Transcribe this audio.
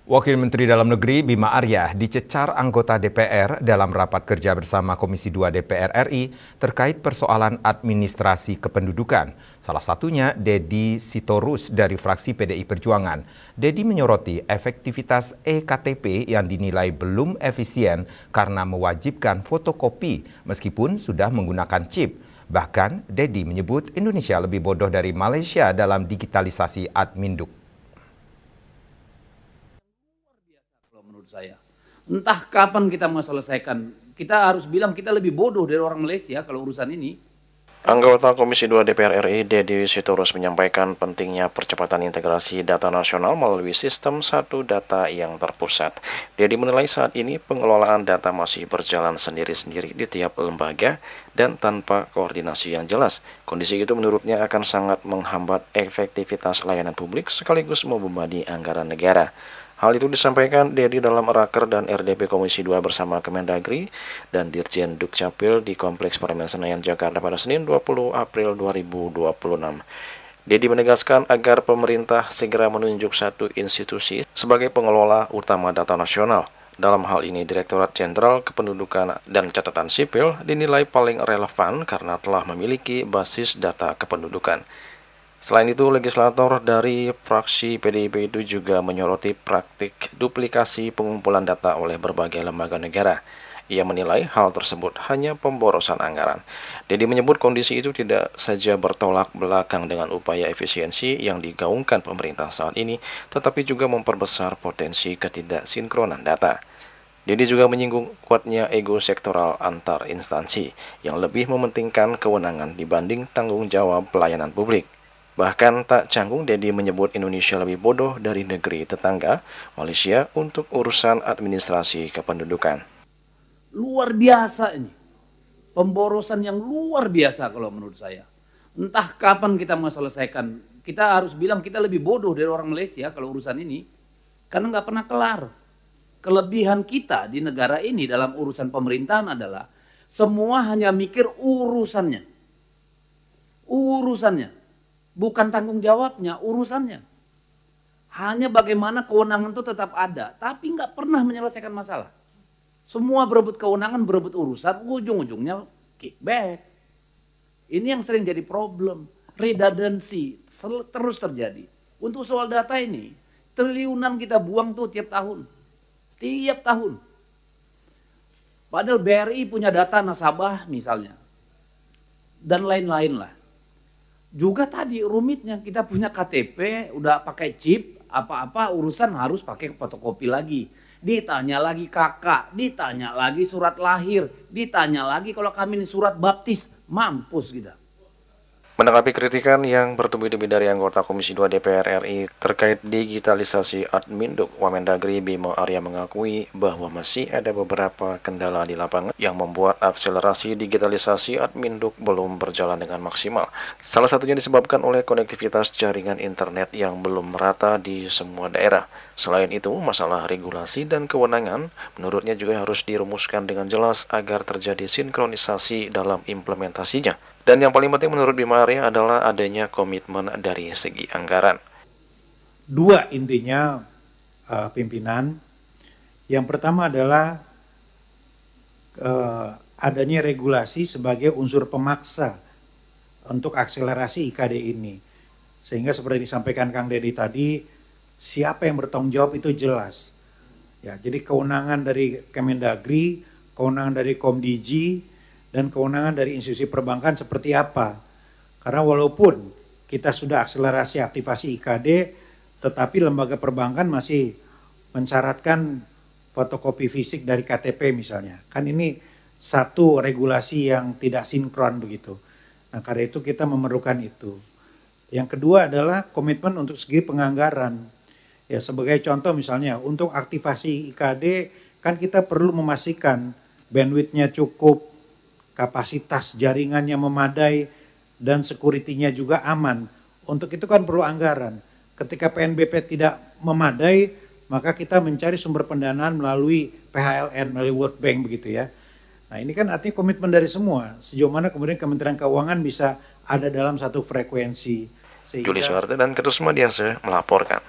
Wakil Menteri Dalam Negeri Bima Arya dicecar anggota DPR dalam rapat kerja bersama Komisi 2 DPR RI terkait persoalan administrasi kependudukan. Salah satunya Dedi Sitorus dari fraksi PDI Perjuangan. Dedi menyoroti efektivitas eKTP yang dinilai belum efisien karena mewajibkan fotokopi meskipun sudah menggunakan chip. Bahkan Dedi menyebut Indonesia lebih bodoh dari Malaysia dalam digitalisasi adminduk. Menurut saya, entah kapan kita mau selesaikan, kita harus bilang kita lebih bodoh dari orang Malaysia kalau urusan ini. Anggota Komisi 2 DPR RI, Dedi Sitorus menyampaikan pentingnya percepatan integrasi data nasional melalui sistem satu data yang terpusat. Dedi menilai saat ini pengelolaan data masih berjalan sendiri-sendiri di tiap lembaga dan tanpa koordinasi yang jelas. Kondisi itu menurutnya akan sangat menghambat efektivitas layanan publik sekaligus membebani anggaran negara. Hal itu disampaikan Dedi dalam Raker dan RDP Komisi 2 bersama Kemendagri dan Dirjen Dukcapil di Kompleks Parlemen Senayan, Jakarta pada Senin 20 April 2026. Dedi menegaskan agar pemerintah segera menunjuk satu institusi sebagai pengelola utama data nasional. Dalam hal ini, Direktorat Jenderal Kependudukan dan Catatan Sipil dinilai paling relevan karena telah memiliki basis data kependudukan. Selain itu, legislator dari fraksi PDIP itu juga menyoroti praktik duplikasi pengumpulan data oleh berbagai lembaga negara. Ia menilai hal tersebut hanya pemborosan anggaran. Dedi menyebut kondisi itu tidak saja bertolak belakang dengan upaya efisiensi yang digaungkan pemerintah saat ini, tetapi juga memperbesar potensi ketidaksinkronan data. Dedi juga menyinggung kuatnya ego sektoral antar instansi yang lebih mementingkan kewenangan dibanding tanggung jawab pelayanan publik. Bahkan tak canggung, Dedi menyebut Indonesia lebih bodoh dari negeri tetangga, Malaysia, untuk urusan administrasi kependudukan. Luar biasa ini. Pemborosan yang luar biasa kalau menurut saya. Entah kapan kita mau selesaikan. Kita harus bilang kita lebih bodoh dari orang Malaysia kalau urusan ini. Karena nggak pernah kelar. Kelebihan kita di negara ini dalam urusan pemerintahan adalah semua hanya mikir urusannya. Urusannya. Bukan tanggung jawabnya, urusannya. Hanya bagaimana kewenangan itu tetap ada, tapi nggak pernah menyelesaikan masalah. Semua berebut kewenangan, berebut urusan, ujung-ujungnya kickback. Ini yang sering jadi problem. Redundancy terus terjadi. Untuk soal data ini, triliunan kita buang tuh tiap tahun. Tiap tahun. Padahal BRI punya data nasabah misalnya. Dan lain-lain lah. Juga tadi rumitnya kita punya KTP udah pakai chip, apa-apa urusan harus pakai fotokopi lagi. Ditanya lagi kakak, ditanya lagi surat lahir, ditanya lagi kalau kami ini surat baptis, mampus kita. Menanggapi kritikan yang bertubi-tubi dari anggota Komisi 2 DPR RI terkait digitalisasi adminduk, Wamendagri Bima Arya mengakui bahwa masih ada beberapa kendala di lapangan yang membuat akselerasi digitalisasi adminduk belum berjalan dengan maksimal. Salah satunya disebabkan oleh konektivitas jaringan internet yang belum merata di semua daerah. Selain itu, masalah regulasi dan kewenangan menurutnya juga harus dirumuskan dengan jelas agar terjadi sinkronisasi dalam implementasinya. Dan yang paling penting menurut Bima Arya adalah adanya komitmen dari segi anggaran. Dua intinya pimpinan. Yang pertama adalah adanya regulasi sebagai unsur pemaksa untuk akselerasi IKD ini. Sehingga seperti disampaikan Kang Dedi tadi, siapa yang bertanggung jawab itu jelas. Ya, jadi kewenangan dari Kemendagri, kewenangan dari Komdigi, dan kewenangan dari institusi perbankan seperti apa. Karena walaupun kita sudah akselerasi aktivasi IKD, tetapi lembaga perbankan masih mensyaratkan fotokopi fisik dari KTP misalnya. Kan ini satu regulasi yang tidak sinkron begitu. Nah karena itu kita memerlukan itu. Yang kedua adalah komitmen untuk segi penganggaran. Ya sebagai contoh misalnya untuk aktivasi IKD kan kita perlu memastikan bandwidth-nya cukup, kapasitas jaringannya memadai, dan security-nya juga aman. Untuk itu kan perlu anggaran. Ketika PNBP tidak memadai, maka kita mencari sumber pendanaan melalui PHLN, melalui World Bank begitu ya. Nah ini kan artinya komitmen dari semua. Sejauh mana kemudian Kementerian Keuangan bisa ada dalam satu frekuensi. Juli Suharto dan Ketut Sumadiansyah melaporkan.